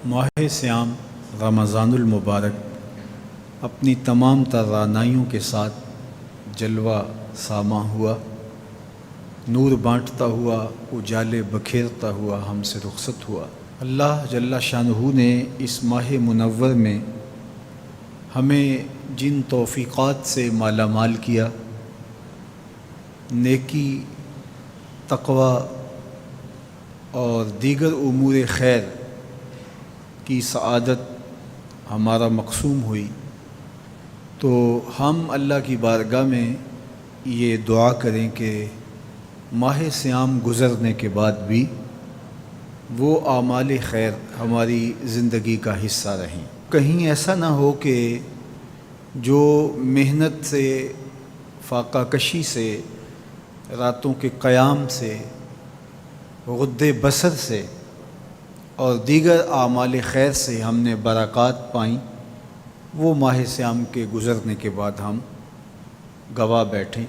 ماہ سیام رمضان المبارک اپنی تمام توانائیوں کے ساتھ جلوہ ساماں ہوا، نور بانٹتا ہوا، اجالے بکھیرتا ہوا ہم سے رخصت ہوا۔ اللہ جل شانہ نے اس ماہ منور میں ہمیں جن توفیقات سے مالا مال کیا، نیکی، تقوی اور دیگر امور خیر کی سعادت ہمارا مقسوم ہوئی، تو ہم اللہ کی بارگاہ میں یہ دعا کریں کہ ماہ سیام گزرنے کے بعد بھی وہ اعمال خیر ہماری زندگی کا حصہ رہیں۔ کہیں ایسا نہ ہو کہ جو محنت سے، فاقہ کشی سے، راتوں کے قیام سے، غد بصر سے اور دیگر اعمال خیر سے ہم نے برکات پائیں، وہ ماہ سیام کے گزرنے کے بعد ہم گواہ بیٹھیں۔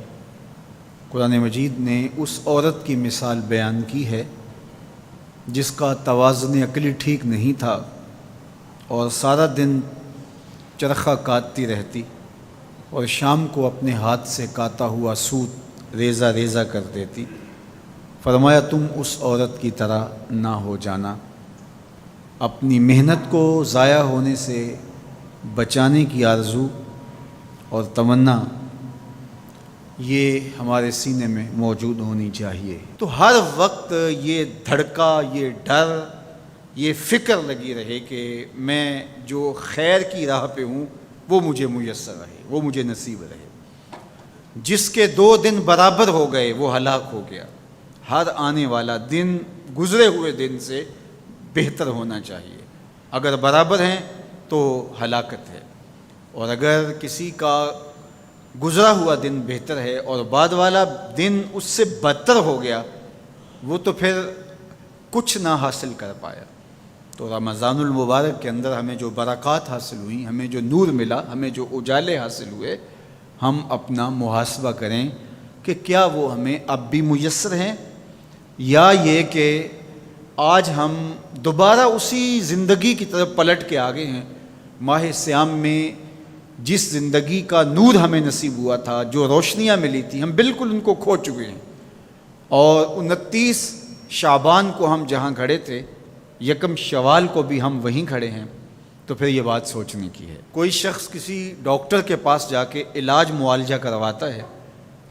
قرآن مجید نے اس عورت کی مثال بیان کی ہے جس کا توازن عقلی ٹھیک نہیں تھا اور سارا دن چرخہ کاٹتی رہتی اور شام کو اپنے ہاتھ سے کاتا ہوا سوت ریزہ ریزہ کر دیتی۔ فرمایا تم اس عورت کی طرح نہ ہو جانا، اپنی محنت کو ضائع ہونے سے بچانے کی آرزو اور تمنا یہ ہمارے سینے میں موجود ہونی چاہیے۔ تو ہر وقت یہ دھڑکا، یہ ڈر، یہ فکر لگی رہے کہ میں جو خیر کی راہ پہ ہوں وہ مجھے میسر رہے، وہ مجھے نصیب رہے۔ جس کے 2 دن برابر ہو گئے وہ ہلاک ہو گیا۔ ہر آنے والا دن گزرے ہوئے دن سے بہتر ہونا چاہیے۔ اگر برابر ہیں تو ہلاکت ہے، اور اگر کسی کا گزرا ہوا دن بہتر ہے اور بعد والا دن اس سے بدتر ہو گیا، وہ تو پھر کچھ نہ حاصل کر پایا۔ تو رمضان المبارک کے اندر ہمیں جو برکات حاصل ہوئیں، ہمیں جو نور ملا، ہمیں جو اجالے حاصل ہوئے، ہم اپنا محاسبہ کریں کہ کیا وہ ہمیں اب بھی میسر ہیں، یا یہ کہ آج ہم دوبارہ اسی زندگی کی طرف پلٹ کے آگے ہیں۔ ماہ سیام میں جس زندگی کا نور ہمیں نصیب ہوا تھا، جو روشنیاں ملی تھیں، ہم بالکل ان کو کھو چکے ہیں، اور 29 شعبان کو ہم جہاں کھڑے تھے، 1 شوال کو بھی ہم وہیں کھڑے ہیں۔ تو پھر یہ بات سوچنے کی ہے۔ کوئی شخص کسی ڈاکٹر کے پاس جا کے علاج معالجہ کرواتا ہے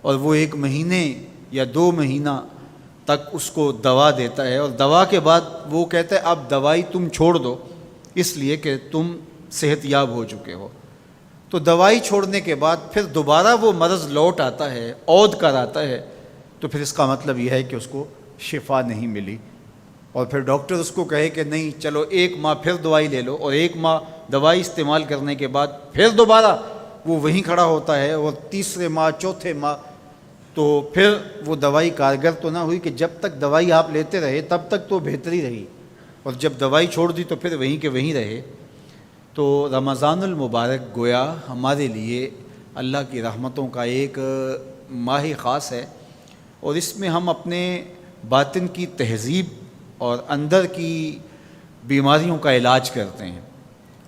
اور وہ 1 مہینے یا 2 مہینہ تک اس کو دوا دیتا ہے، اور دوا کے بعد وہ کہتا ہے اب دوائی تم چھوڑ دو اس لیے کہ تم صحت یاب ہو چکے ہو۔ تو دوائی چھوڑنے کے بعد پھر دوبارہ وہ مرض لوٹ آتا ہے، عود کر آتا ہے، تو پھر اس کا مطلب یہ ہے کہ اس کو شفا نہیں ملی، اور پھر ڈاکٹر اس کو کہے کہ نہیں چلو 1 ماہ پھر دوائی لے لو، اور 1 ماہ دوائی استعمال کرنے کے بعد پھر دوبارہ وہ وہیں کھڑا ہوتا ہے، اور تیسرے ماہ، چوتھے ماہ، تو پھر وہ دوائی کارگر تو نہ ہوئی کہ جب تک دوائی آپ لیتے رہے تب تک تو بہتری رہی، اور جب دوائی چھوڑ دی تو پھر وہیں کے وہیں رہے۔ تو رمضان المبارک گویا ہمارے لیے اللہ کی رحمتوں کا ایک ماہ خاص ہے، اور اس میں ہم اپنے باطن کی تہذیب اور اندر کی بیماریوں کا علاج کرتے ہیں۔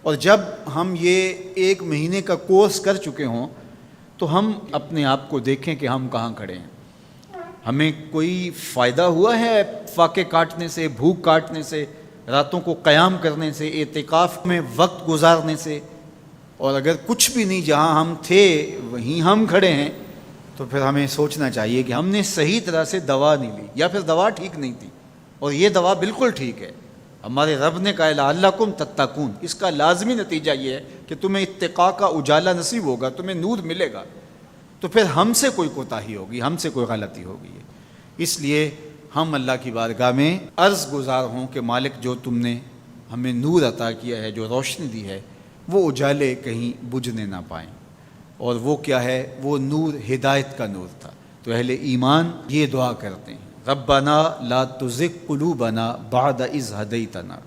اور جب ہم یہ 1 مہینے کا کورس کر چکے ہوں تو ہم اپنے آپ کو دیکھیں کہ ہم کہاں کھڑے ہیں۔ ہمیں کوئی فائدہ ہوا ہے فاقے کاٹنے سے، بھوک کاٹنے سے، راتوں کو قیام کرنے سے، اعتکاف میں وقت گزارنے سے؟ اور اگر کچھ بھی نہیں، جہاں ہم تھے وہیں ہم کھڑے ہیں، تو پھر ہمیں سوچنا چاہیے کہ ہم نے صحیح طرح سے دوا نہیں لی، یا پھر دوا ٹھیک نہیں تھی، اور یہ دوا بالکل ٹھیک ہے۔ ہمارے رب نے کہا لعلکم تتقون، اس کا لازمی نتیجہ یہ ہے کہ تمہیں اتقاء کا اجالہ نصیب ہوگا، تمہیں نور ملے گا۔ تو پھر ہم سے کوئی کوتاہی ہوگی، ہم سے کوئی غلطی ہوگی، اس لیے ہم اللہ کی بارگاہ میں عرض گزار ہوں کہ مالک جو تم نے ہمیں نور عطا کیا ہے، جو روشنی دی ہے، وہ اجالے کہیں بجھنے نہ پائیں۔ اور وہ کیا ہے؟ وہ نور ہدایت کا نور تھا۔ تو اہل ایمان یہ دعا کرتے ہیں ربنا لا تزغ قلوبنا بعد اذ ہدیتنا،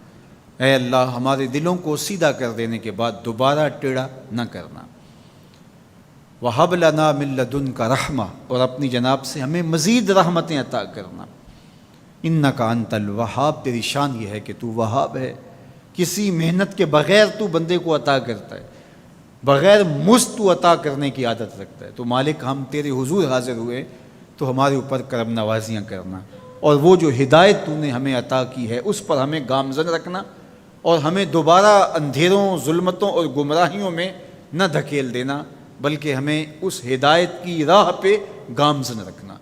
اے اللہ ہمارے دلوں کو سیدھا کر دینے کے بعد دوبارہ ٹیڑھا نہ کرنا۔ وَهَبْ لَنَا مِن لَّدُنْكَ رَحْمَةً، اور اپنی جناب سے ہمیں مزید رحمتیں عطا کرنا۔ اِنَّكَ أَنْتَ الْوَهَّابُ، تیری شان یہ ہے کہ تو وہاب ہے، کسی محنت کے بغیر تو بندے کو عطا کرتا ہے، بغیر مزد تو عطا کرنے کی عادت رکھتا ہے۔ تو مالک ہم تیرے حضور حاضر ہوئے تو ہمارے اوپر کرم نوازیاں کرنا، اور وہ جو ہدایت تو نے ہمیں عطا کی ہے اس پر ہمیں گامزن رکھنا، اور ہمیں دوبارہ اندھیروں، ظلمتوں اور گمراہیوں میں نہ دھکیل دینا، بلکہ ہمیں اس ہدایت کی راہ پہ گامزن رکھنا۔